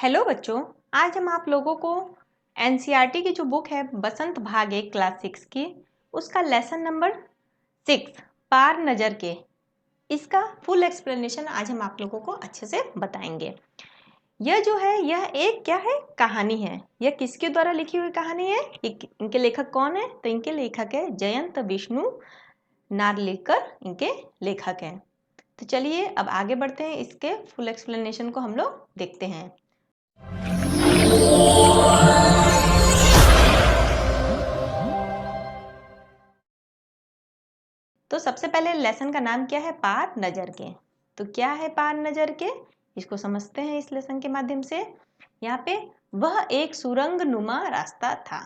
Hello बच्चों, आज हम आप लोगों को एनसीईआरटी की जो बुक है बसंत भाग 1 क्लास 6 की उसका लेसन नंबर 6 पार नज़र के इसका फुल एक्सप्लेनेशन आज हम आप लोगों को अच्छे से बताएंगे। यह जो है यह एक क्या है कहानी है। यह किसके द्वारा लिखी हुई कहानी है? इनके लेखक कौन है? तो इनके लेखक है जयंत विष्णु नार्लिकर, इनके लेखक हैं। तो चलिए अब आगे बढ़ते हैं, इसके फुल एक्सप्लेनेशन को हम लोग देखते हैं। तो सबसे पहले लेसन का नाम क्या है? पार नजर के। तो क्या है पार नजर के, इसको समझते हैं इस लेसन के माध्यम से। यहाँ पे वह एक सुरंग नुमा रास्ता था।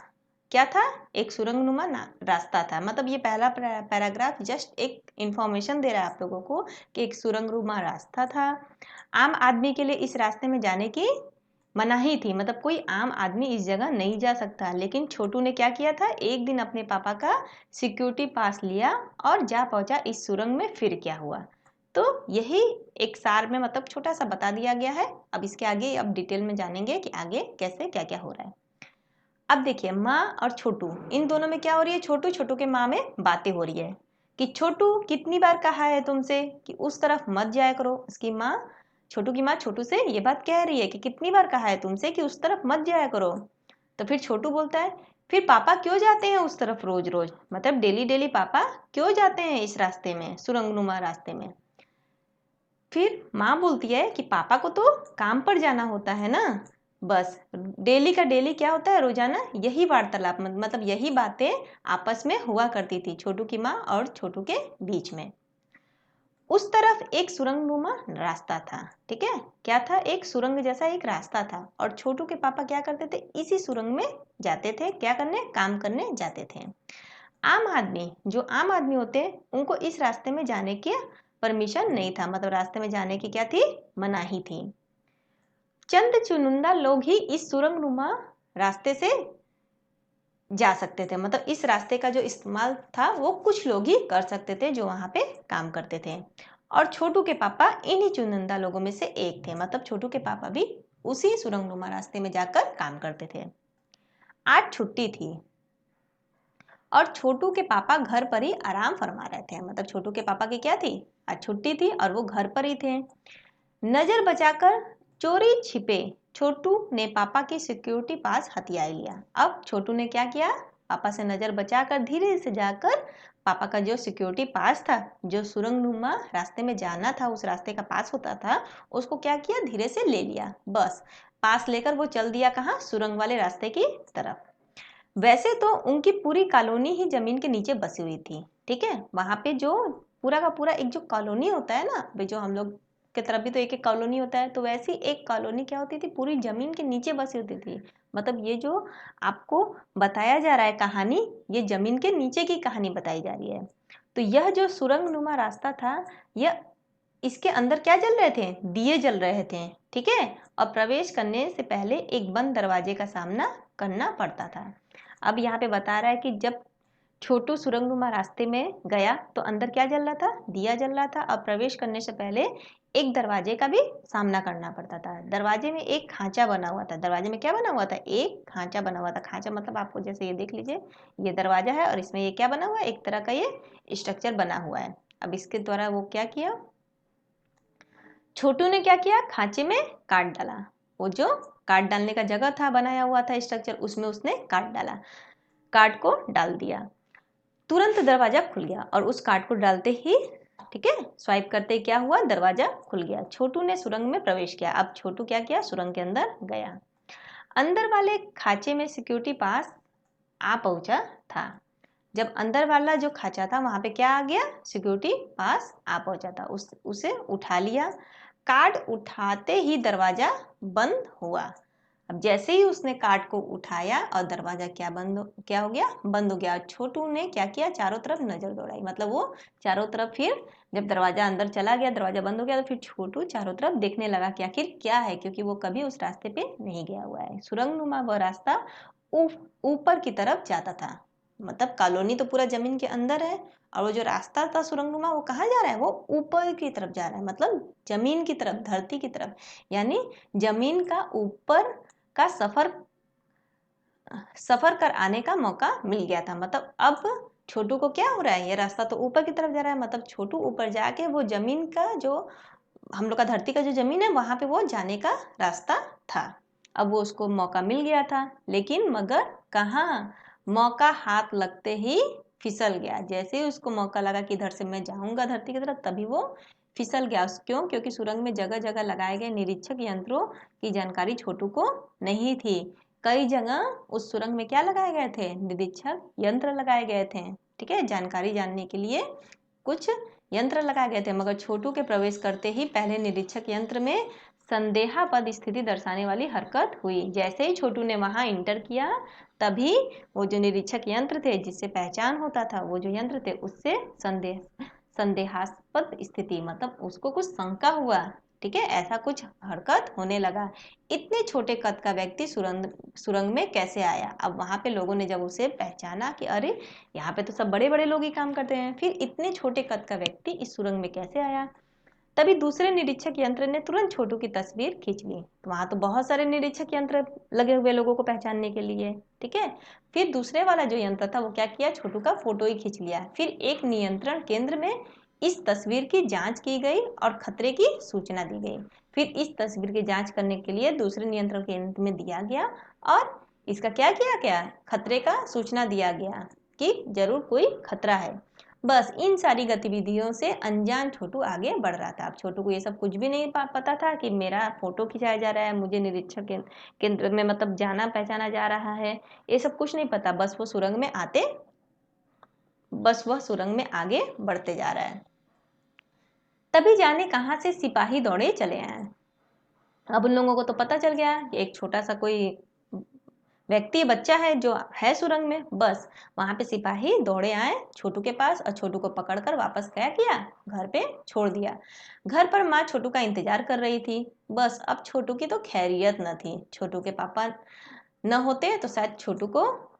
क्या था? एक सुरंग नुमा रास्ता था। मतलब ये पहला पैराग्राफ जस्ट एक इंफॉर्मेशन दे रहा है आप लोगों को कि एक सुरंग नुमा रास्ता था। आम आदमी के लिए इस रास्ते में जाने की मनाही थी, मतलब कोई आम आदमी इस जगह नहीं जा सकता। लेकिन छोटू ने क्या किया था? एक दिन अपने पापा का सिक्योरिटी पास लिया और जा पहुंचा इस सुरंग में। फिर क्या हुआ? तो यही एक सार में मतलब छोटा सा बता दिया गया है। अब इसके आगे अब डिटेल में जानेंगे कि आगे कैसे क्या क्या हो रहा है। अब देखिए, माँ और छोटू, इन दोनों में क्या हो रही है? छोटू छोटू के माँ में बातें हो रही है कि छोटू कितनी बार कहा है तुमसे कि उस तरफ मत जाया करो। उसकी माँ, छोटू की माँ छोटू से ये बात कह रही है कि कितनी बार कहा है तुमसे कि उस तरफ मत जाया करो। तो फिर छोटू बोलता है, फिर पापा क्यों जाते हैं उस तरफ रोज रोज? मतलब डेली डेली पापा क्यों जाते हैं इस रास्ते में, सुरंगनुमा रास्ते में? फिर माँ बोलती है कि पापा को तो काम पर जाना होता है ना। बस डेली का डेली क्या होता है? रोजाना यही वार्तालाप, मतलब यही बातें आपस में हुआ करती थी छोटू की माँ और छोटू के बीच में। उस तरफ एक सुरंगनुमा रास्ता था। ठीक है, क्या था? एक सुरंग जैसा एक रास्ता था और छोटू के पापा क्या करते थे? इसी सुरंग में जाते थे। क्या करने? काम करने जाते थे। आम आदमी, जो आम आदमी होते हैं, उनको इस रास्ते में जाने की परमिशन नहीं था, मतलब रास्ते में जाने की क्या थी? मनाही थी। चंद चुनिंदा लोग ही इस सुरंगनुमा रास्ते से जा सकते थे। मतलब इस रास्ते का जो इस्तेमाल था वो कुछ लोग ही कर सकते थे जो वहां पे काम करते थे। और छोटू के पापा इन्हीं चुनिंदा लोगों में से एक थे। मतलब छोटू के पापा भी उसी सुरंगनुमा रास्ते में जाकर काम करते थे। आज छुट्टी थी और छोटू के पापा घर पर ही आराम फरमा रहे थे। मतलब छोटू के पापा की क्या थी? आज छुट्टी थी और वो घर पर ही थे। नजर बचाकर चोरी छिपे छोटू ने पापा की सिक्योरिटी पास हथियाई लिया। अब छोटू ने क्या किया? पापा से नजर बचाकर धीरे से जाकर पापा का जो सिक्योरिटी पास था, जो सुरंगनुमा रास्ते में जाना था, उस रास्ते का पास होता था, उसको क्या किया? धीरे से ले लिया। बस पास लेकर वो चल दिया कहाँ? सुरंग वाले रास्ते की तरफ। वैसे तो उनकी पूरी कॉलोनी ही जमीन के नीचे बसी हुई थी। ठीक है, वहां पे जो पूरा का पूरा एक जो कॉलोनी होता है ना भाई, जो हम लोग की तरफ भी तो एक एक कॉलोनी होता है, तो वैसी एक कॉलोनी क्या होती थी? पूरी जमीन के नीचे बसी होती थी। मतलब ये जो आपको बताया जा रहा है कहानी, ये जमीन के नीचे की कहानी बताई जा रही है। तो यह जो सुरंगनुमा रास्ता था, यह इसके अंदर क्या जल रहे थे? दिए जल रहे थे। ठीक है, और प्रवेश करने से पहले एक बंद दरवाजे का सामना करना पड़ता था। अब यहाँ पे बता रहा है कि जब छोटू सुरंगनुमा रास्ते में गया तो अंदर क्या जल रहा था? दिया जल रहा था। और प्रवेश करने से पहले एक दरवाजे का भी सामना करना पड़ता था। दरवाजे में एक खांचा बना हुआ था। दरवाजे में क्या बना हुआ था? एक खांचा बना हुआ था। खांचा मतलब आपको जैसे ये देख लीजिए, ये दरवाजा है और इसमें ये क्या बना हुआ है? एक तरह का ये स्ट्रक्चर बना हुआ है। अब इसके द्वारा वो क्या किया? छोटू ने क्या किया? खांचे में काट डाला। वो जो काट डालने का जगह था, बनाया हुआ था स्ट्रक्चर, उसमें उसने काट डाला, कार्ड को डाल दिया। तुरंत दरवाजा खुल गया और उस कार्ड को डालते ही, ठीक है, स्वाइप करते ही क्या हुआ? दरवाजा खुल गया। छोटू ने सुरंग में प्रवेश किया। अब छोटू क्या किया? सुरंग के अंदर गया। अंदर वाले खांचे में सिक्योरिटी पास आ पहुंचा था। जब अंदर वाला जो खांचा था वहां पे क्या आ गया? सिक्योरिटी पास आ पहुंचा था। उसे उठा लिया। कार्ड उठाते ही दरवाजा बंद हुआ। अब जैसे ही उसने कार्ड को उठाया और दरवाजा क्या हो गया? बंद हो गया। छोटू ने क्या किया? चारों तरफ नजर दौड़ाई। मतलब वो चारों तरफ, फिर जब दरवाजा अंदर चला गया, दरवाजा बंद हो गया, तो फिर छोटू चारों तरफ देखने लगा कि आखिर क्या है, क्योंकि वो कभी उस रास्ते पे नहीं गया हुआ है। सुरंगनुमा वह रास्ता ऊपर की तरफ जाता था। मतलब कॉलोनी तो पूरा जमीन के अंदर है, और वो जो रास्ता था सुरंगनुमा वो कहाँ जा रहा है, वो ऊपर की तरफ जा रहा है, मतलब जमीन की तरफ, धरती की तरफ। यानी जमीन का ऊपर का सफर कर आने का मौका मिल गया था। मतलब अब छोटू को क्या हो रहा है, ये रास्ता तो ऊपर की तरफ जा रहा है, मतलब छोटू ऊपर जाके वो जमीन का जो हम लोग का धरती का जो जमीन है वहां पे वो जाने का रास्ता था। अब वो उसको मौका मिल गया था, लेकिन मगर कहाँ, मौका हाथ लगते ही फिसल गया। जैसे ही उसको मौका लगा कि इधर से मैं जाऊंगा धरती की तरफ, तभी वो फिसल गया। क्यों? क्योंकि सुरंग में जगह जगह लगाए गए निरीक्षक यंत्रों की जानकारी छोटू को नहीं थी। कई जगह उस सुरंग में क्या लगाए गए थे, निरीक्षक यंत्र लगाए गए थे, ठीक है, जानकारी जानने के लिए कुछ यंत्र लगाए गए थे। मगर छोटू के प्रवेश करते ही पहले निरीक्षक यंत्र में संदेहास्पद स्थिति दर्शाने वाली हरकत हुई। जैसे ही छोटू ने वहां इंटर किया, तभी वो जो निरीक्षक यंत्र थे जिससे पहचान होता था, वो जो यंत्र थे उससे संदेहास्पद स्थिति, मतलब उसको कुछ शंका हुआ, ठीक है, ऐसा कुछ हरकत होने लगा। इतने छोटे कद का व्यक्ति सुरंग में कैसे आया? अब वहां पे लोगों ने जब उसे पहचाना कि अरे यहाँ पे तो सब बड़े बड़े लोग ही काम करते हैं, फिर इतने छोटे कद का व्यक्ति इस सुरंग में कैसे आया? तभी दूसरे निरीक्षक यंत्र ने तुरंत छोटू की तस्वीर खींच ली। तो वहां तो बहुत सारे निरीक्षक यंत्र लगे हुए लोगों को पहचानने के लिए, ठीक है। फिर दूसरे वाला जो यंत्र था वो क्या किया, छोटू का फोटो ही खींच लिया। फिर एक नियंत्रण केंद्र में इस तस्वीर की जांच की गई और खतरे की सूचना दी गई। फिर इस तस्वीर की जांच करने के लिए दूसरे नियंत्रण केंद्र में दिया गया और इसका क्या किया गया, खतरे का सूचना दिया गया कि जरूर कोई खतरा है। बस इन सारी गतिविधियों से अनजान छोटू आगे बढ़ रहा था। अब छोटू को ये सब कुछ भी नहीं पता था कि मेरा फोटो खिंचाया जा रहा है, मुझे निरीक्षक केंद्र में मतलब जाना पहचाना जा रहा है, ये सब कुछ नहीं पता। बस वह सुरंग में आगे बढ़ते जा रहा है। तभी जाने कहां से सिपाही दौड़े चले आए। अब उन लोगों को तो पता चल गया कि एक छोटा सा कोई व्यक्ति, बच्चा है जो है सुरंग में। बस वहां पे सिपाही दौड़े आए छोटू के पास और छोटू को पकड़कर वापस क्या किया, घर पे छोड़ दिया। घर पर माँ छोटू का इंतजार कर रही थी। बस अब छोटू की तो खैरियत न थी। छोटू के पापा न होते तो शायद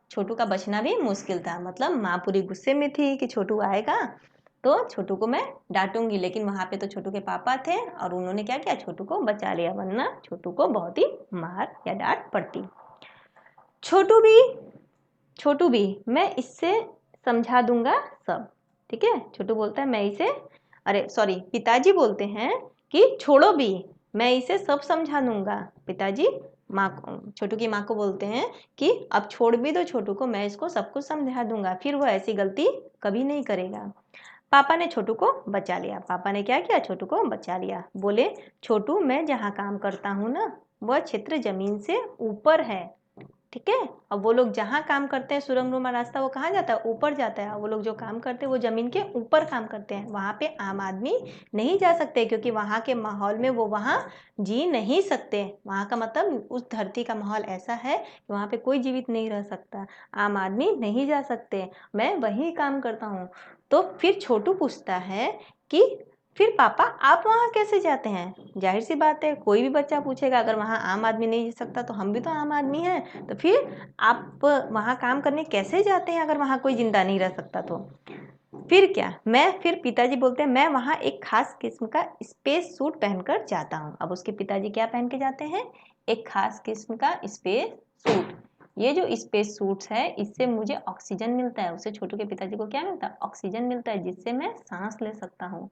छोटू का बचना भी मुश्किल था। मतलब माँ पूरी गुस्से में थी कि छोटू आएगा तो छोटू को मैं डांटूंगी, लेकिन वहां पे तो छोटू के पापा थे और उन्होंने क्या किया, छोटू को बचा लिया, वरना छोटू को बहुत ही मार या डांट पड़ती। छोटू भी मैं इससे समझा दूंगा सब, ठीक है। छोटू बोलता है मैं इसे, अरे सॉरी, पिताजी बोलते हैं कि छोड़ो भी, मैं इसे सब समझा दूंगा। पिताजी माँ को, छोटू की माँ को बोलते हैं कि अब छोड़ भी दो छोटू को, मैं इसको सब कुछ समझा दूंगा, फिर वो ऐसी गलती कभी नहीं करेगा। पापा ने छोटू को बचा लिया। पापा ने क्या किया, छोटू को बचा लिया। बोले छोटू मैं जहाँ काम करता हूँ ना, वह क्षेत्र जमीन से ऊपर है, ठीक है। अब वो लोग जहाँ काम करते हैं, सुरंगनुमा रास्ता वो कहाँ जाता है, ऊपर जाता है। वो लोग जो काम करते हैं वो जमीन के ऊपर काम करते हैं, वहाँ पे आम आदमी नहीं जा सकते, क्योंकि वहाँ के माहौल में वो वहाँ जी नहीं सकते। वहाँ का मतलब उस धरती का माहौल ऐसा है कि वहाँ पे कोई जीवित नहीं रह सकता, आम आदमी नहीं जा सकते, मैं वही काम करता हूँ। तो फिर छोटू पूछता है कि फिर पापा आप वहाँ कैसे जाते हैं? जाहिर सी बात है, कोई भी बच्चा पूछेगा, अगर वहाँ आम आदमी नहीं जा सकता तो हम भी तो आम आदमी हैं, तो फिर आप वहाँ काम करने कैसे जाते हैं अगर वहाँ कोई जिंदा नहीं रह सकता? तो फिर क्या, फिर पिताजी बोलते हैं मैं वहाँ एक खास किस्म का स्पेस सूट पहनकर जाता हूँ। अब उसके पिताजी क्या पहन के जाते हैं, एक खास किस्म का स्पेस सूट। ये जो स्पेस सूट्स है इससे मुझे ऑक्सीजन मिलता है। उससे छोटू के पिताजी को क्या मिलता है, ऑक्सीजन मिलता है, जिससे मैं सांस ले सकता हूँ,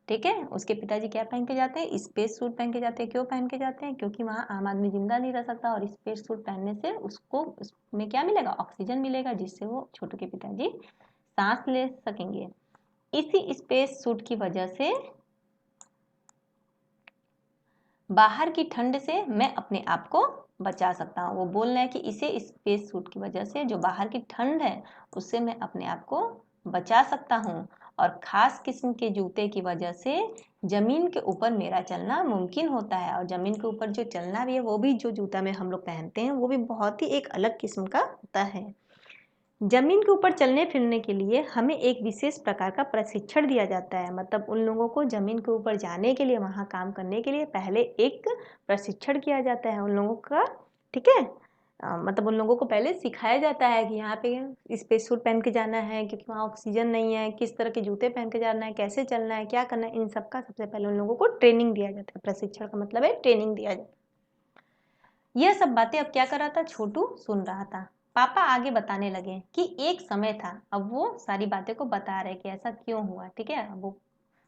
ठीक है। उसके पिताजी क्या पहन के जाते हैं, स्पेस सूट पहन के जाते हैं। क्यों पहन के जाते हैं, क्योंकि वहाँ आम आदमी जिंदा नहीं रह सकता, और स्पेस सूट पहनने से उसको उसमें क्या मिलेगा, ऑक्सीजन मिलेगा, जिससे वो छोटू के पिताजी सांस ले सकेंगे। इसी स्पेस सूट की वजह से बाहर की ठंड से मैं अपने आप को बचा सकता हूँ। वो बोल रहे हैं कि इसे स्पेस सूट की वजह से जो बाहर की ठंड है उससे मैं अपने आप को बचा सकता हूँ, और खास किस्म के जूते की वजह से जमीन के ऊपर मेरा चलना मुमकिन होता है। और जमीन के ऊपर जो चलना भी है, वो भी जो जूता में हम लोग पहनते हैं वो भी बहुत ही एक अलग किस्म का होता है। जमीन के ऊपर चलने फिरने के लिए हमें एक विशेष प्रकार का प्रशिक्षण दिया जाता है। मतलब उन लोगों को जमीन के ऊपर जाने के लिए, वहां काम करने के लिए पहले एक प्रशिक्षण किया जाता है उन लोगों का, ठीक है। मतलब उन लोगों को पहले सिखाया जाता है कि यहाँ पे स्पेस सूट पहन के जाना है, क्योंकि वहाँ ऑक्सीजन नहीं है, किस तरह के जूते पहन के जाना है, कैसे चलना है, क्या करना है, इन सब का सबसे पहले उन लोगों को ट्रेनिंग दिया जाता है। प्रशिक्षण का मतलब है ट्रेनिंग दिया जाता है। यह सब बातें अब क्या कर रहा था, छोटू सुन रहा था। पापा आगे बताने लगे कि एक समय था। अब वो सारी बातें को बता रहे कि ऐसा क्यों हुआ। ठीक है, अब वो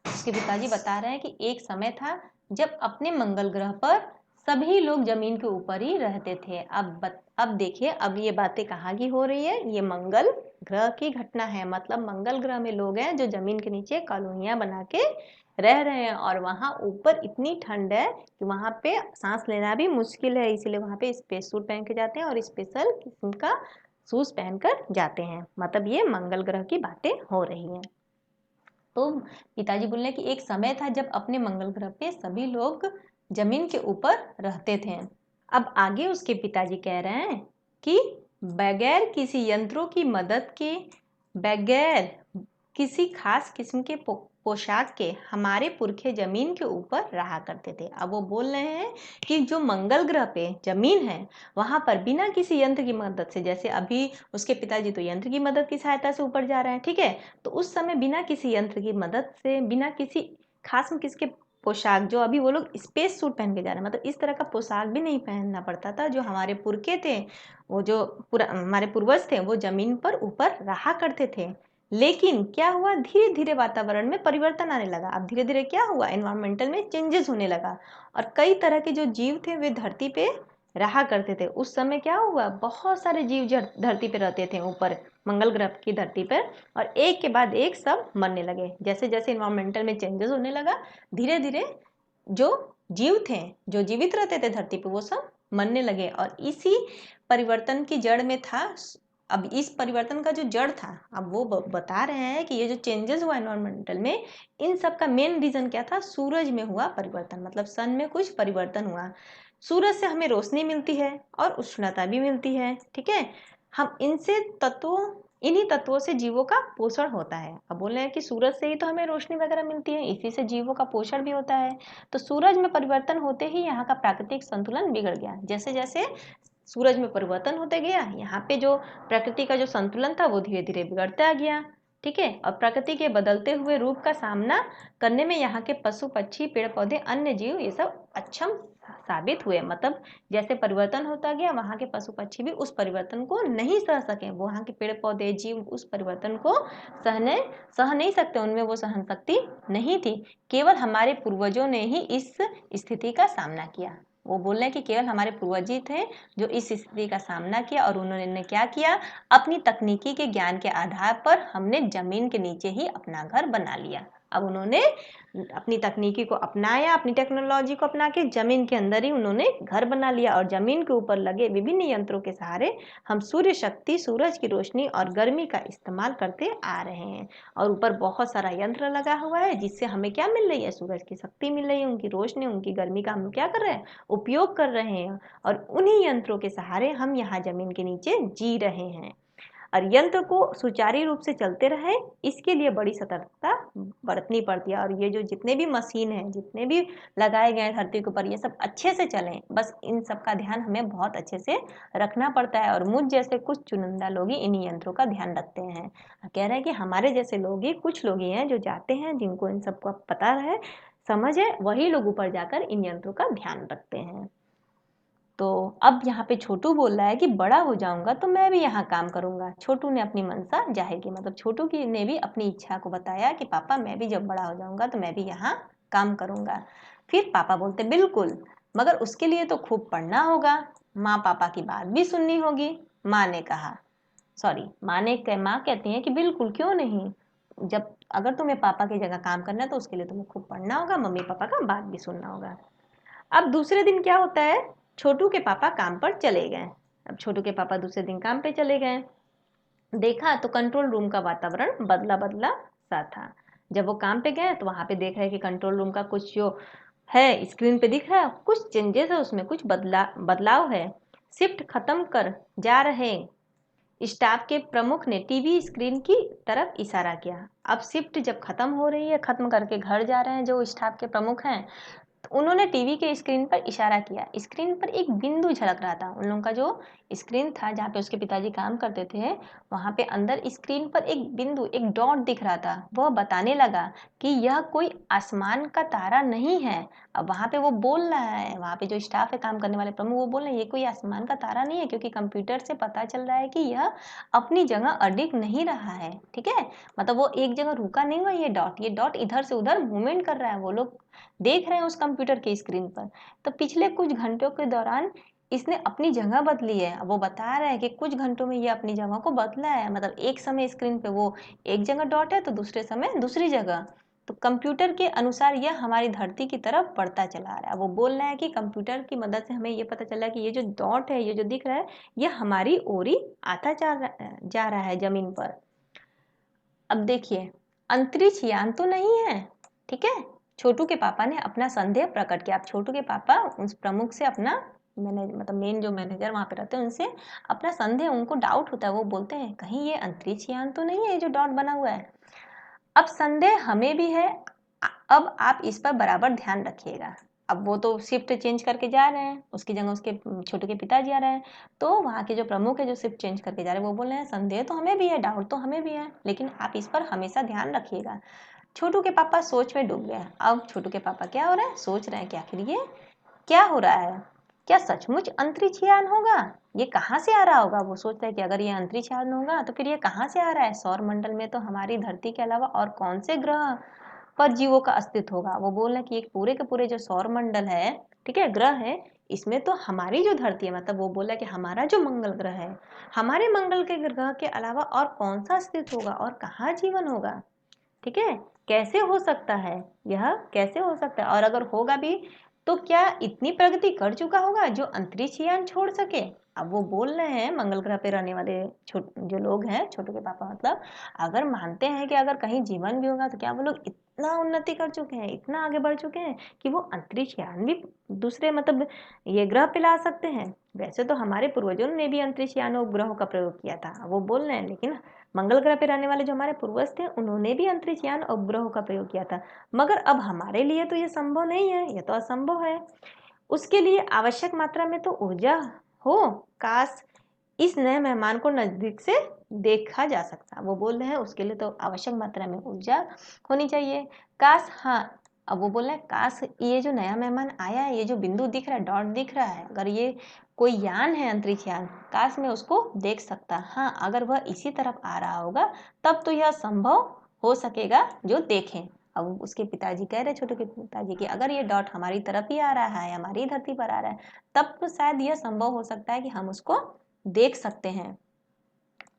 उसके पिताजी बता रहे हैं कि एक समय था जब अपने मंगल ग्रह पर सभी लोग जमीन के ऊपर ही रहते थे। अब देखिए, अब ये बातें कहाँ की हो रही है, ये मंगल ग्रह की घटना है। मतलब मंगल ग्रह में लोग हैं जो जमीन के नीचे कॉलोनियां बना के रह रहे हैं, और वहाँ ऊपर इतनी ठंड है कि वहाँ पे सांस लेना भी मुश्किल है। इसलिए वहाँ पे स्पेस सूट पहन के जाते हैं और स्पेशल किस्म का शूज पहनकर जाते हैं। मतलब ये मंगल ग्रह की बातें हो रही हैं। तो पिताजी बोले कि एक समय था जब अपने मंगल ग्रह पे सभी लोग जमीन के ऊपर रहते थे। अब आगे उसके पिताजी कह रहे हैं कि बगैर किसी यंत्रों की मदद के, बगैर किसी खास किस्म के पोशाक के हमारे पुरखे जमीन के ऊपर रहा करते थे। अब वो बोल रहे हैं कि जो मंगल ग्रह पे जमीन है वहां पर बिना किसी यंत्र की मदद से, जैसे अभी उसके पिताजी तो यंत्र की मदद की सहायता से ऊपर जा रहे हैं, ठीक है, तो उस समय बिना किसी यंत्र की मदद से, बिना किसी खास किसके पोशाक, जो अभी वो लोग स्पेस सूट पहन के जा रहे हैं, मतलब इस तरह का पोशाक भी नहीं पहनना पड़ता था। जो हमारे पुरखे थे, वो जो हमारे पूर्वज थे, वो जमीन पर ऊपर रहा करते थे। लेकिन क्या हुआ, धीरे धीरे वातावरण में परिवर्तन आने लगा। अब धीरे धीरे क्या हुआ, एनवायरमेंटल में चेंजेस होने लगा, और कई तरह के जो जीव थे वे धरती पे रहा करते थे। उस समय क्या हुआ, बहुत सारे जीव धरती पे रहते थे ऊपर मंगल ग्रह की धरती पर, और एक के बाद एक सब मरने लगे। जैसे जैसे इन्वायरमेंटल में चेंजेस होने लगा, धीरे धीरे जो जीव थे, जो जीवित रहते थे धरती पे, वो सब मरने लगे। और इसी परिवर्तन की जड़ में था, अब इस परिवर्तन का जो जड़ था, अब वो बता रहे हैं कि ये जो चेंजेस हुआ एनवायरमेंटल में, इन सब का मेन रीजन क्या था, सूरज में हुआ परिवर्तन। मतलब सन में कुछ परिवर्तन हुआ। सूरज से हमें रोशनी मिलती है और उष्णता भी मिलती है, ठीक है। हम इनसे इन्हीं तत्वों से जीवों का पोषण होता है। अब बोल रहे हैं कि सूरज से ही तो हमें रोशनी वगैरह मिलती है, इसी से जीवों का पोषण भी होता है। तो सूरज में परिवर्तन होते ही यहाँ का प्राकृतिक संतुलन बिगड़ गया। जैसे जैसे सूरज में परिवर्तन होते गया, यहाँ पे जो प्रकृति का जो संतुलन था वो धीरे धीरे बिगड़ता गया, ठीक है। और प्रकृति के बदलते हुए रूप का सामना करने में यहाँ के पशु पक्षी पेड़ पौधे अन्य जीव ये सब अक्षम साबित हुए। मतलब जैसे परिवर्तन होता गया, वहाँ के पशु पक्षी भी उस परिवर्तन को नहीं सह सके। वहाँ के पेड़ पौधे जीव उस परिवर्तन को सह नहीं सकते, उनमें वो सहन शक्ति नहीं थी। केवल हमारे पूर्वजों ने ही इस स्थिति का सामना किया। वो बोल रहे हैं कि केवल हमारे पूर्वज ही थे जो इस स्थिति का सामना किया, और उन्होंने क्या किया, अपनी तकनीकी के ज्ञान के आधार पर हमने जमीन के नीचे ही अपना घर बना लिया। अब उन्होंने अपनी तकनीकी को अपनाया, अपनी टेक्नोलॉजी को अपना के जमीन के अंदर ही उन्होंने घर बना लिया, और जमीन के ऊपर लगे विभिन्न यंत्रों के सहारे हम सूर्य शक्ति, सूरज की रोशनी और गर्मी का इस्तेमाल करते आ रहे हैं। और ऊपर बहुत सारा यंत्र लगा हुआ है जिससे हमें क्या मिल रही है, सूरज की शक्ति मिल रही है, उनकी रोशनी, उनकी गर्मी का हम क्या कर रहे हैं, उपयोग कर रहे हैं। और उन्हीं यंत्रों के सहारे हम यहाँ जमीन के नीचे जी रहे हैं। और यंत्र को सुचारू रूप से चलते रहे, इसके लिए बड़ी सतर्कता बरतनी पड़ती है। और ये जो जितने भी मशीन हैं, जितने भी लगाए गए हैं धरती के ऊपर, ये सब अच्छे से चलें, बस इन सब का ध्यान हमें बहुत अच्छे से रखना पड़ता है। और मुझ जैसे कुछ चुनिंदा लोग ही इन्हीं यंत्रों का ध्यान रखते हैं। कह रहे हैं कि हमारे जैसे लोग ही, कुछ लोग ही हैं जो जाते हैं, जिनको इन सबका पता है, समझ है, वही लोग ऊपर जाकर इन यंत्रों का ध्यान रखते हैं। तो अब यहाँ पे छोटू बोल रहा है कि बड़ा हो जाऊंगा तो मैं भी यहाँ काम करूंगा। छोटू ने अपनी मनसा जाहिर की, मतलब छोटू की ने भी अपनी इच्छा को बताया कि पापा मैं भी जब बड़ा हो जाऊंगा तो मैं भी यहाँ काम करूंगा। फिर पापा बोलते बिल्कुल, मगर उसके लिए तो खूब पढ़ना होगा, माँ पापा की बात भी सुननी होगी। माँ ने कहा, सॉरी, माँ कहती हैं कि बिल्कुल, क्यों नहीं, जब अगर तुम्हें पापा की जगह काम करना है तो उसके लिए तुम्हें खूब पढ़ना होगा, मम्मी पापा का बात भी सुनना होगा। अब दूसरे दिन क्या होता है, छोटू के पापा काम पर चले गए। अब छोटू के पापा दूसरे दिन काम पे चले गए, देखा तो कंट्रोल रूम का वातावरण बदला बदला सा था। जब वो काम पे गए तो वहां पे देख रहे कि कंट्रोल रूम का कुछ जो है स्क्रीन पे दिख रहा है, कुछ चेंजेस है, उसमें कुछ बदलाव है। शिफ्ट खत्म कर जा रहे स्टाफ के प्रमुख ने टीवी स्क्रीन की तरफ इशारा किया। अब शिफ्ट जब खत्म हो रही है, खत्म करके घर जा रहे हैं जो स्टाफ के प्रमुख हैं, तो उन्होंने टीवी के स्क्रीन पर इशारा किया। स्क्रीन पर एक बिंदु झलक रहा था। उन लोगों का जो स्क्रीन था जहाँ पे उसके पिताजी काम करते थे, वहाँ पे अंदर स्क्रीन पर एक बिंदु, एक डॉट दिख रहा था। वह बताने लगा कि यह कोई आसमान का तारा नहीं है। अब वहाँ पे वो बोल रहा है, वहाँ पे जो स्टाफ है, काम करने वाले प्रमुख, वो बोल रहे हैं ये कोई आसमान का तारा नहीं है, क्योंकि कंप्यूटर से पता चल रहा है कि यह अपनी जगह अडिग नहीं रहा है। ठीक है, मतलब वो एक जगह रुका नहीं हुआ। ये डॉट इधर से उधर मूवमेंट कर रहा है। वो लोग देख रहे हैं उस कंप्यूटर के स्क्रीन पर। तो पिछले कुछ घंटों के दौरान इसने अपनी जगह बदली है। अब वो बता रहा है कि कुछ घंटों में ये अपनी जगह को बदला है। मतलब एक समय स्क्रीन पे वो एक जगह डॉट है तो दूसरे समय दूसरी जगह। तो कंप्यूटर के अनुसार यह हमारी धरती की तरफ बढ़ता चला आ रहा है। वो बोल रहा है कि कंप्यूटर की मदद से हमें ये पता चला कि ये जो डॉट है, ये जो दिख रहा है, ये हमारी ओर ही आता जा रहा है जमीन पर। अब देखिए, अंतरिक्ष यान तो नहीं है। ठीक है, छोटू के पापा ने अपना संदेह प्रकट किया। अब छोटू के पापा उस प्रमुख से अपना मतलब मेन जो मैनेजर वहाँ पे रहते हैं, उनसे अपना संदेह, उनको डाउट होता है। वो बोलते हैं कहीं ये अंतरिक्ष यान तो नहीं है, ये जो डॉट बना हुआ है। अब संदेह हमें भी है। अब आप इस पर बराबर ध्यान रखिएगा। अब वो तो शिफ्ट चेंज करके जा रहे हैं, उसकी जगह उसके छोटू के पिताजी आ रहे हैं। तो वहाँ के जो प्रमुख है, जो शिफ्ट चेंज करके जा रहे हैं, वो बोल रहे हैं संदेह तो हमें भी है, डाउट तो हमें भी है, लेकिन आप इस पर हमेशा ध्यान रखिएगा। छोटू के पापा सोच में डूब गए। अब छोटू के पापा क्या हो रहा है, सोच रहे हैं कि आखिर ये क्या हो रहा है। क्या सचमुच अंतरिक्ष यान होगा? ये कहाँ से आ रहा होगा? वो सोचता है कि अगर ये अंतरिक्ष यान होगा तो फिर ये कहाँ से आ रहा है? सौर मंडल में तो हमारी धरती के अलावा और कौन से ग्रह पर जीवों का अस्तित्व होगा? वो बोल रहे हैं कि एक पूरे के पूरे जो सौर मंडल है, ठीक है, ग्रह है, इसमें तो हमारी जो धरती है, मतलब वो बोला कि हमारा जो मंगल ग्रह है, हमारे मंगल के ग्रह के अलावा और कौन सा अस्तित्व होगा और कहाँ जीवन होगा? ठीक है, कैसे हो सकता है? यह कैसे हो सकता है? और अगर होगा भी तो क्या इतनी प्रगति कर चुका होगा जो अंतरिक्ष यान छोड़ सके? अब वो बोल रहे हैं, मंगल ग्रह पे रहने वाले जो लोग हैं, छोटू के पापा मतलब, अगर मानते हैं कि अगर कहीं जीवन भी होगा तो क्या वो लोग इतना उन्नति कर चुके हैं, इतना आगे बढ़ चुके हैं कि वो अंतरिक्ष यान भी दूसरे मतलब ये ग्रह पे ला सकते हैं? वैसे तो हमारे पूर्वजों ने भी अंतरिक्ष यान उपग्रहों का प्रयोग किया था, वो बोल रहे हैं, लेकिन मंगल ग्रह पे रहने वाले जो हमारे पूर्वज थे, उन्होंने भी अंतरिक्ष यान उपग्रहों का प्रयोग किया था। मगर अब हमारे लिए तो ये संभव नहीं है, ये तो असंभव है। उसके लिए आवश्यक मात्रा में तो ऊर्जा हो। काश इस नए मेहमान को नजदीक से देखा जा सकता। वो बोल रहे हैं उसके लिए तो आवश्यक मात्रा में ऊर्जा होनी चाहिए। काश, हाँ, अब वो बोल रहे हैं काश ये जो नया मेहमान आया है, ये जो बिंदु दिख रहा है, डॉट दिख रहा है, अगर ये कोई यान है, अंतरिक्ष यान, काश मैं उसको देख सकता। हाँ, अगर वह इसी तरफ आ रहा होगा तब तो यह संभव हो सकेगा जो देखें। अब उसके पिताजी कह रहे, छोटे के पिताजी, कि अगर ये डॉट हमारी तरफ ही आ रहा है, हमारी धरती पर आ रहा है, तब तो शायद यह संभव हो सकता है कि हम उसको देख सकते हैं।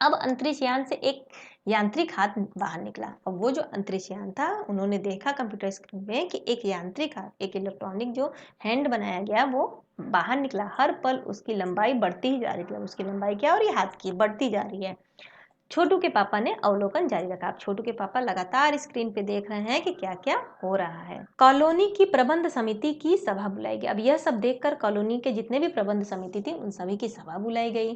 अब अंतरिक्ष यान से एक यांत्रिक हाथ बाहर निकला। अब वो जो अंतरिक्ष यान था, उन्होंने देखा कंप्यूटर स्क्रीन में कि एक यांत्रिक हाथ, एक इलेक्ट्रॉनिक जो हैंड बनाया गया, वो बाहर निकला। हर पल उसकी लंबाई बढ़ती ही जा रही थी। अब उसकी लंबाई क्या हो रही है, हाथ की, बढ़ती जा रही है। छोटू के पापा ने अवलोकन जारी रखा। अब छोटू के पापा लगातार स्क्रीन पे देख रहे हैं कि क्या क्या हो रहा है। कॉलोनी की प्रबंध समिति की सभा बुलाई गई। अब यह सब देखकर कॉलोनी के जितने भी प्रबंध समिति थी, उन सभी की सभा बुलाई गई।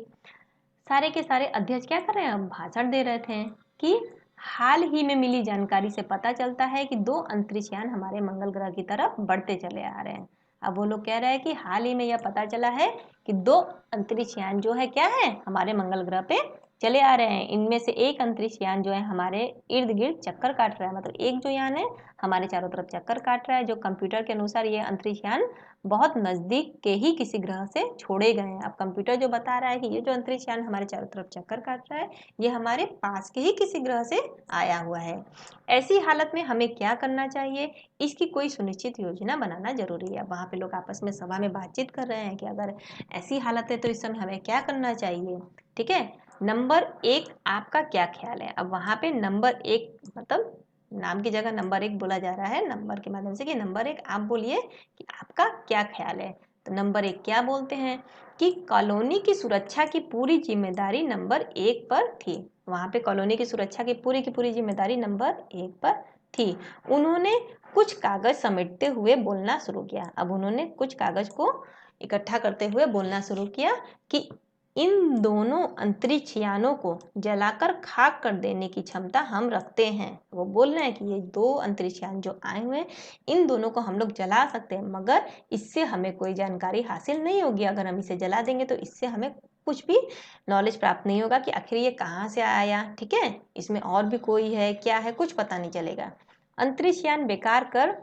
सारे के सारे अध्यक्ष क्या कर रहे हैं, अब भाषण दे रहे थे कि हाल ही में मिली जानकारी से पता चलता है कि 2 अंतरिक्ष यान हमारे मंगल ग्रह की तरफ बढ़ते चले आ रहे हैं। अब वो लोग कह रहे हैं कि हाल ही में यह पता चला है कि 2 अंतरिक्ष यान जो है क्या है, हमारे मंगल ग्रह पे चले आ रहे हैं। इनमें से एक अंतरिक्ष यान जो है हमारे इर्द गिर्द चक्कर काट रहा है। मतलब एक जो यान है हमारे चारों तरफ चक्कर काट रहा है। जो कंप्यूटर के अनुसार ये अंतरिक्ष यान बहुत नजदीक के ही किसी ग्रह से छोड़े गए हैं। अब कंप्यूटर जो बता रहा है कि ये जो अंतरिक्ष यान हमारे चारों तरफ चक्कर काट रहा है, ये हमारे पास के ही किसी ग्रह से आया हुआ है। ऐसी हालत में हमें क्या करना चाहिए, इसकी कोई सुनिश्चित योजना बनाना जरूरी है। वहाँ पे लोग आपस में सभा में बातचीत कर रहे हैं कि अगर ऐसी हालत है तो इस समय हमें क्या करना चाहिए। ठीक है, नंबर 1 आपका क्या ख्याल है? अब वहाँ पे नंबर 1 मतलब नाम की जगह नंबर 1 बोला जा रहा है नंबर के माध्यम से, कि नंबर 1 आप बोलिए कि आपका क्या ख्याल है। तो नंबर 1 क्या बोलते हैं कि कॉलोनी की सुरक्षा की पूरी जिम्मेदारी नंबर 1 पर थी। वहाँ पे कॉलोनी की सुरक्षा की पूरी जिम्मेदारी नंबर 1 पर थी। उन्होंने कुछ कागज समेटते हुए बोलना शुरू किया। अब उन्होंने कुछ कागज को इकट्ठा करते हुए बोलना शुरू किया कि इन दोनों अंतरिक्ष यानों को जलाकर खाक कर देने की क्षमता हम रखते हैं। वो बोल रहे हैं कि ये दो अंतरिक्ष यान जो आए हुए हैं, इन दोनों को हम लोग जला सकते हैं, मगर इससे हमें कोई जानकारी हासिल नहीं होगी। अगर हम इसे जला देंगे तो इससे हमें कुछ भी नॉलेज प्राप्त नहीं होगा कि आखिर ये कहाँ से आया, ठीक है, इसमें और भी कोई है, क्या है, कुछ पता नहीं चलेगा। अंतरिक्ष यान बेकार कर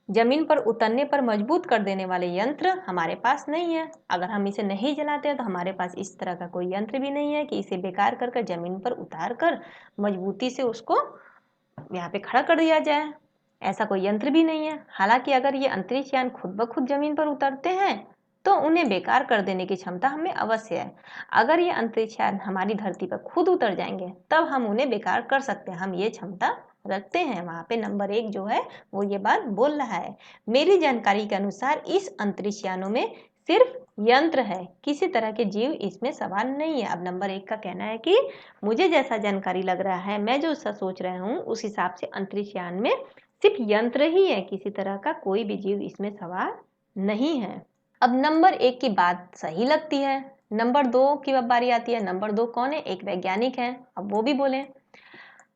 जमीन पर उतरने पर मजबूत कर देने वाले यंत्र हमारे पास नहीं है। अगर हम इसे नहीं जलाते तो हमारे पास इस तरह का कोई यंत्र भी नहीं है कि इसे बेकार कर कर जमीन पर उतार कर मजबूती से उसको यहाँ पे खड़ा कर दिया जाए। ऐसा कोई यंत्र भी नहीं है। हालांकि अगर ये अंतरिक्ष यान खुद ब खुद जमीन पर उतरते हैं तो उन्हें बेकार कर देने की क्षमता हमें अवश्य है। अगर ये अंतरिक्ष यान हमारी धरती पर खुद उतर जाएंगे तब हम उन्हें बेकार कर सकते हैं, हम ये क्षमता रखते हैं। वहां पे नंबर 1 जो है वो ये बात बोल रहा है। मेरी जानकारी के अनुसार इस अंतरिक्ष यानों में सिर्फ यंत्र है, किसी तरह के जीव इसमें सवार नहीं है। अब नंबर 1 का कहना है कि मुझे जैसा जानकारी लग रहा है, मैं जो सा सोच रहा हूँ उस हिसाब से अंतरिक्ष यान में सिर्फ यंत्र ही है, किसी तरह का कोई भी जीव इसमें सवार नहीं है। अब नंबर 1 की बात सही लगती है। नंबर 2 की बारी आती है। नंबर 2 कौन है? एक वैज्ञानिक है। अब वो भी बोले,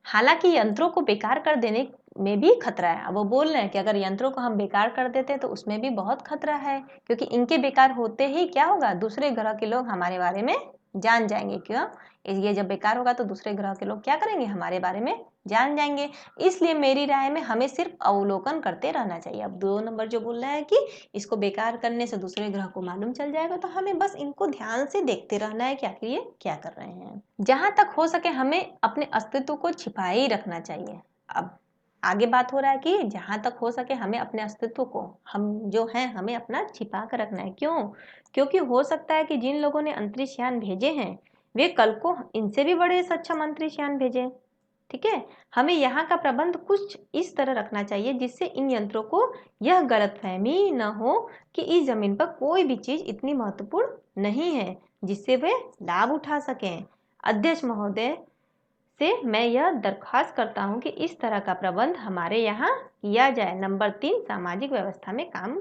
हालांकि यंत्रों को बेकार कर देने में भी खतरा है। अब वो बोल रहे हैं कि अगर यंत्रों को हम बेकार कर देते तो उसमें भी बहुत खतरा है, क्योंकि इनके बेकार होते ही क्या होगा, दूसरे ग्रह के लोग हमारे बारे में जान जाएंगे। क्यों? ये जब बेकार होगा तो दूसरे ग्रह के लोग क्या करेंगे, हमारे बारे में जान जाएंगे। इसलिए मेरी राय में हमें सिर्फ अवलोकन करते रहना चाहिए। अब 2 नंबर जो बोल रहा है कि इसको बेकार करने से दूसरे ग्रह को मालूम चल जाएगा, तो हमें बस इनको ध्यान से देखते रहना है कि आखिर ये क्या कर रहे हैं। जहां तक हो सके हमें अपने अस्तित्व को छिपाए ही रखना चाहिए। अब आगे बात हो रहा है कि जहां तक हो सके हमें अपने अस्तित्व को, हम जो हैं, हमें अपना छिपा कर रखना है। क्यों? क्योंकि हो सकता है कि जिन लोगों ने अंतरिक्ष यान भेजे हैं वे कल को इनसे भी बड़े सक्षम अंतरिक्ष यान भेजें। ठीक है, हमें यहाँ का प्रबंध कुछ इस तरह रखना चाहिए जिससे इन यंत्रों को यह गलतफहमी न हो कि इस जमीन पर कोई भी चीज इतनी महत्वपूर्ण नहीं है जिससे वे लाभ उठा सकें। अध्यक्ष महोदय से मैं यह दरख्वास्त करता हूं कि इस तरह का प्रबंध हमारे यहाँ किया जाए। नंबर 3 सामाजिक व्यवस्था में काम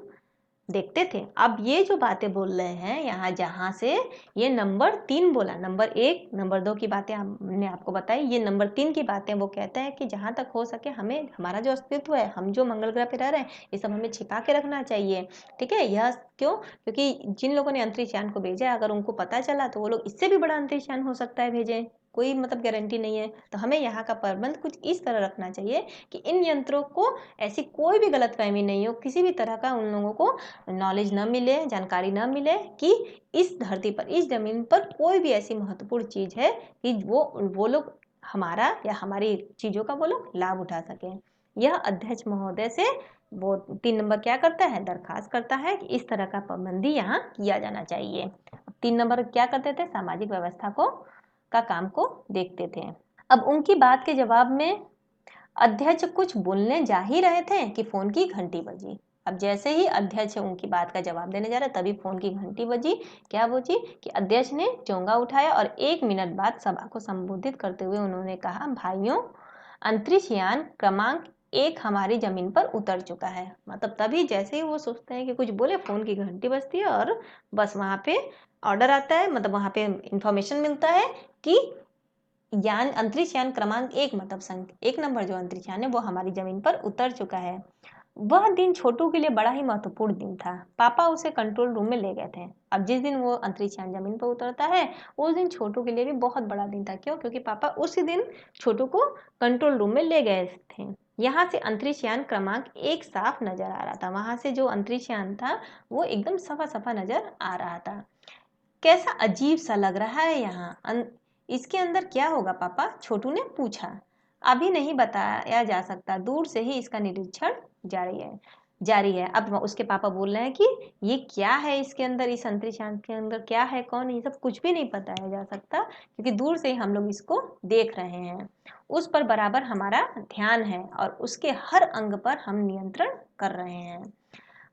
देखते थे। अब ये जो बातें बोल रहे हैं यहाँ, जहाँ से ये नंबर 3 बोला, नंबर 1 नंबर 2 की बातें हमने आपको बताई, ये नंबर 3 की बातें वो कहते हैं कि जहाँ तक हो सके हमें हमारा जो अस्तित्व है, हम जो मंगल ग्रह पे रह रहे हैं, ये सब हमें छिपा के रखना चाहिए। ठीक है, यह क्यों? क्योंकि जिन लोगों ने अंतरिक्ष यान को भेजा है, अगर उनको पता चला तो वो लोग इससे भी बड़ा अंतरिक्ष यान हो सकता है भेजें, कोई मतलब गारंटी नहीं है। तो हमें यहाँ का प्रबंध कुछ इस तरह रखना चाहिए कि इन यंत्रों को ऐसी कोई भी गलतफहमी नहीं हो, किसी भी तरह का उन लोगों को नॉलेज न मिले, जानकारी न मिले कि इस धरती पर, इस जमीन पर कोई भी ऐसी महत्वपूर्ण चीज है कि वो लोग हमारा या हमारी चीजों का वो लोग लाभ उठा सके। यह अध्यक्ष महोदय से वो 3 नंबर क्या करता है, दरखास्त करता है कि इस तरह का पाबंदी यहाँ किया जाना चाहिए। 3 नंबर क्या करते थे, सामाजिक व्यवस्था को का काम को देखते थे। अब उनकी बात के जवाब में अध्यक्ष कुछ बोलने जा ही रहे थे कि फोन की घंटी बजी। अब जैसे ही अध्यक्ष उनकी बात का जवाब देने जा रहे तभी फोन की घंटी बजी। क्या बजी कि अध्यक्ष ने चोंगा उठाया और 1 मिनट बाद सभा को संबोधित करते हुए उन्होंने कहा, भाइयों, अंतरिक्ष यान क्रमांक 1 हमारी जमीन पर उतर चुका है। मतलब तभी जैसे ही वो सोचते हैं कि कुछ बोले, फोन की घंटी बजती है और बस वहां पे ऑर्डर आता है, मतलब वहां पे इंफॉर्मेशन मिलता है कि यान अंतरिक्ष यान क्रमांक 1 मतलब संख्या 1 नंबर जो अंतरिक्ष यान है वो हमारी जमीन पर उतर चुका है। वह दिन छोटू के लिए बड़ा ही महत्वपूर्ण दिन था। पापा उसे कंट्रोल रूम में ले गए थे। अब जिस दिन वो अंतरिक्ष यान जमीन पर उतरता है उस दिन छोटू के लिए भी बहुत बड़ा दिन था। क्यों? क्योंकि पापा उसी दिन छोटू को कंट्रोल रूम में ले गए थे। यहाँ से अंतरिक्ष यान क्रमांक 1 साफ नजर आ रहा था। वहां से जो अंतरिक्ष यान था वो एकदम सफा सफा नजर आ रहा था। कैसा अजीब सा लग रहा है यहाँ, इसके अंदर क्या होगा पापा? छोटू ने पूछा। अभी नहीं बताया जा सकता, दूर से ही इसका निरीक्षण जारी है। अब उसके पापा बोल रहे हैं कि ये क्या है इसके अंदर, इस अंतरिक्ष यान के अंदर क्या है, कौन, ये सब कुछ भी नहीं बताया जा सकता क्योंकि दूर से ही हम लोग इसको देख रहे हैं। उस पर बराबर हमारा ध्यान है और उसके हर अंग पर हम नियंत्रण कर रहे हैं।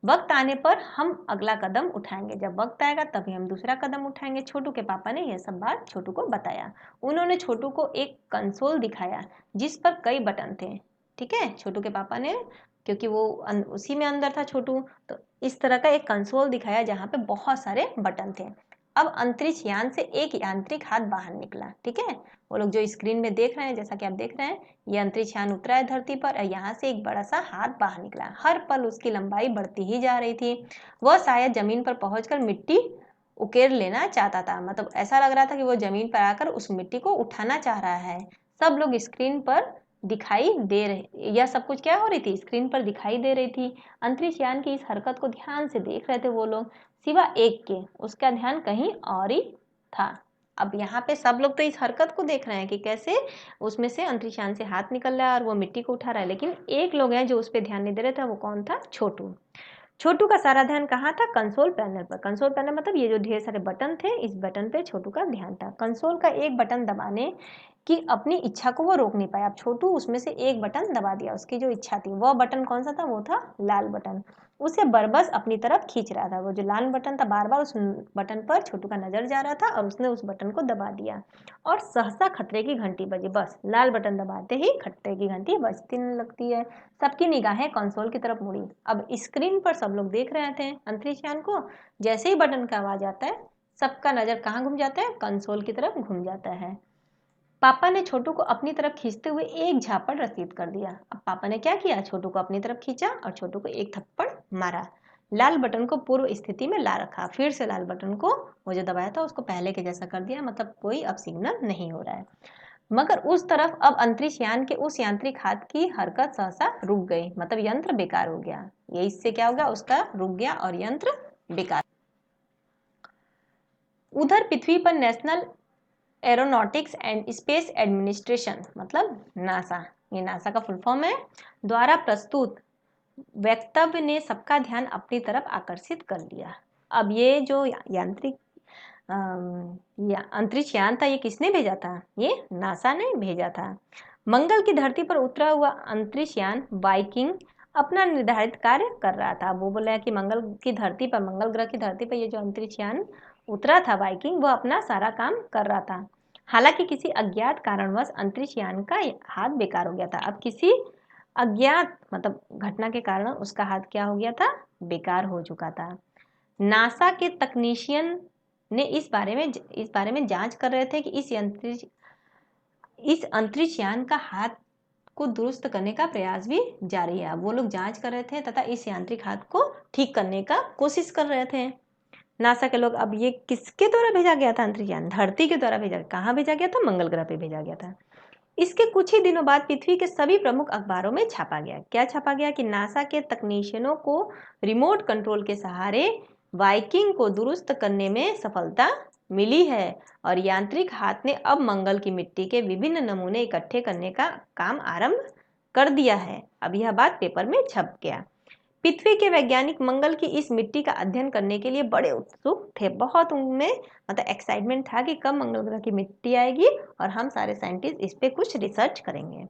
वक्त आने पर हम अगला कदम उठाएंगे, जब वक्त आएगा तभी हम दूसरा कदम उठाएंगे। छोटू के पापा ने यह सब बात छोटू को बताया। उन्होंने छोटू को एक कंसोल दिखाया जिस पर कई बटन थे। ठीक है, छोटू के पापा ने, क्योंकि वो उसी में अंदर था छोटू, तो इस तरह का एक कंसोल दिखाया जहाँ पे बहुत सारे बटन थे। अब अंतरिक्ष यान से एक यांत्रिक हाथ बाहर निकला। ठीक है, वो लोग जो स्क्रीन में देख रहे हैं, जैसा कि आप देख रहे हैं, ये अंतरिक्ष यान उतरा है धरती पर और यहाँ से एक बड़ा सा हाथ बाहर निकला। हर पल उसकी लंबाई बढ़ती ही जा रही थी। वह शायद जमीन पर पहुंचकर मिट्टी उकेर लेना चाहता था। मतलब ऐसा लग रहा था कि वो जमीन पर आकर उस मिट्टी को उठाना चाह रहा है। सब लोग स्क्रीन पर दिखाई दे रहे, यह सब कुछ क्या हो रही थी, स्क्रीन पर दिखाई दे रही थी। अंतरिक्ष यान की इस हरकत को ध्यान से देख रहे थे वो लोग, सिवा एक के, उसका ध्यान कहीं और ही था। अब यहाँ पे सब लोग तो इस हरकत को देख रहे हैं कि कैसे उसमें से अंतरिक्ष यान से हाथ निकल रहा है और वो मिट्टी को उठा रहा है, लेकिन एक लोग हैं जो उस पर ध्यान नहीं दे रहे थे। वो कौन था? छोटू। छोटू का सारा ध्यान कहाँ था? कंसोल पैनल पर। कंसोल पैनल मतलब ये जो ढेर सारे बटन थे, इस बटन पे छोटू का ध्यान था। कंसोल का एक बटन दबाने की अपनी इच्छा को वो रोक नहीं पाया। अब छोटू उसमें से एक बटन दबा दिया, उसकी जो इच्छा थी। वह बटन कौन सा था? वो था लाल बटन। उसे बरबस अपनी तरफ खींच रहा था। वो जो लाल बटन था, बार बार उस बटन पर छोटू का नजर जा रहा था और उसने उस बटन को दबा दिया और सहसा खतरे की घंटी बजी। बस लाल बटन दबाते ही खतरे की घंटी बजती लगती है। सबकी निगाहें कंसोल की तरफ मुड़ी। अब स्क्रीन पर सब लोग देख रहे थे अंतरिक्ष यान को। जैसे ही बटन का आवाज आता है, सबका नजर कहाँ घूम जाता है? कंसोल की तरफ घूम जाता है। पापा ने छोटू को अपनी तरफ खींचते हुए एक झापड़ रसीद कर दिया। अब पापा ने क्या किया? छोटू को अपनी तरफ खींचा और छोटू को एक थप्पड़ मारा। लाल बटन को पूर्व स्थिति में ला रखा। फिर से लाल बटन को वो जो दबाया था उसको पहले के जैसा कर दिया। मतलब कोई अब सिग्नल नहीं हो रहा है। मगर उस तरफ अब अंतरिक्ष यान के उस यांत्रिक हाथ की हरकत सहसा रुक गई। मतलब यंत्र बेकार हो गया। ये इससे क्या हो गया? उसका रुक गया और यंत्र बेकार। उधर पृथ्वी पर national aeronautics and space administration, मतलब नासा, ये नासा का फुल फॉर्म है, द्वारा प्रस्तुत वक्तव्य ने सबका ध्यान अपनी तरफ आकर्षित कर लिया। अब ये जो यांत्रिक अंतरिक्ष यान था, ये किसने भेजा था? ये नासा ने भेजा था। मंगल की धरती पर उतरा हुआ अंतरिक्ष यान वाइकिंग अपना निर्धारित कार्य कर रहा था। वो बोला कि मंगल की धरती पर, मंगल ग्रह की धरती पर ये जो अंतरिक्ष यान उतरा था वाइकिंग, वो अपना सारा काम कर रहा था। हालांकि किसी अज्ञात कारणवश अंतरिक्ष यान का हाथ बेकार हो गया था। अब किसी अज्ञात मतलब घटना के कारण उसका हाथ क्या हो गया था? बेकार हो चुका था। नासा के तकनीशियन ने इस बारे में जांच कर रहे थे कि इस अंतरिक्ष यान का हाथ को दुरुस्त करने का प्रयास भी जारी है। वो लोग जांच कर रहे थे तथा इस यांत्रिक हाथ को ठीक करने का कोशिश कर रहे थे नासा के लोग। अब ये किसके द्वारा भेजा गया था? अंतरिक्ष यान धरती के द्वारा भेजा। कहाँ भेजा गया था? मंगल ग्रह पे भेजा गया था। इसके कुछ ही दिनों बाद पृथ्वी के सभी प्रमुख अखबारों में छापा गया। क्या छापा गया? कि नासा के तकनीशियनों को रिमोट कंट्रोल के सहारे वाइकिंग को दुरुस्त करने में सफलता मिली है और यांत्रिक हाथ ने अब मंगल की मिट्टी के विभिन्न नमूने इकट्ठे करने का काम आरंभ कर दिया है। अब यह बात पेपर में छप गया। पृथ्वी के वैज्ञानिक मंगल की इस मिट्टी का अध्ययन करने के लिए बड़े उत्सुक थे। बहुत उनमें मतलब एक्साइटमेंट था कि कब मंगल ग्रह की मिट्टी आएगी और हम सारे साइंटिस्ट इस पे कुछ रिसर्च करेंगे।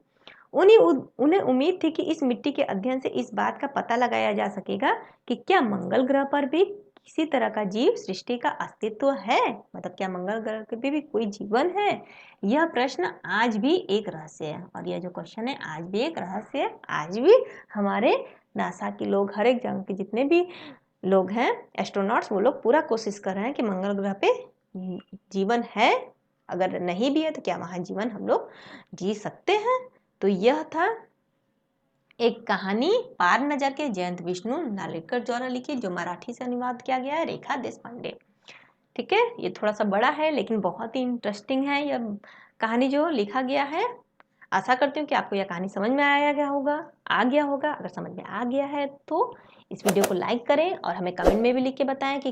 उन्हें उम्मीद थी कि इस मिट्टी के अध्ययन से इस बात का पता लगाया जा सकेगा कि क्या मंगल ग्रह पर भी किसी तरह का जीव सृष्टि का अस्तित्व है। मतलब क्या मंगल ग्रह पे भी कोई जीवन है? यह प्रश्न आज भी एक रहस्य है और यह जो क्वेश्चन है आज भी एक रहस्य है। आज भी हमारे नासा के लोग, हर एक जगह के जितने भी लोग हैं एस्ट्रोनॉट्स, वो लोग पूरा कोशिश कर रहे हैं कि मंगल ग्रह पे जीवन है, अगर नहीं भी है तो क्या वहाँ जीवन हम लोग जी सकते हैं। तो यह था एक कहानी पार नजर के जयंत विष्णु नालिकर द्वारा लिखी, जो मराठी से अनुवाद किया गया है रेखा देशपांडे। ठीक है, ये थोड़ा सा बड़ा है लेकिन बहुत ही इंटरेस्टिंग है यह कहानी जो लिखा गया है। आशा करती हूँ कि आपको यह कहानी समझ में आ गया होगा। अगर समझ में आ गया है तो इस वीडियो को लाइक करें और हमें कमेंट में भी लिख के बताएं कि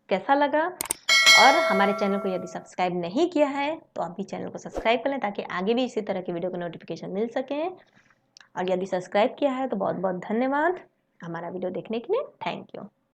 कैसा लगा। और हमारे चैनल को यदि सब्सक्राइब नहीं किया है तो आप भी चैनल को सब्सक्राइब कर लें ताकि आगे भी इसी तरह के वीडियो को नोटिफिकेशन मिल सके। और यदि सब्सक्राइब किया है तो बहुत बहुत धन्यवाद हमारा वीडियो देखने के लिए। Thank you.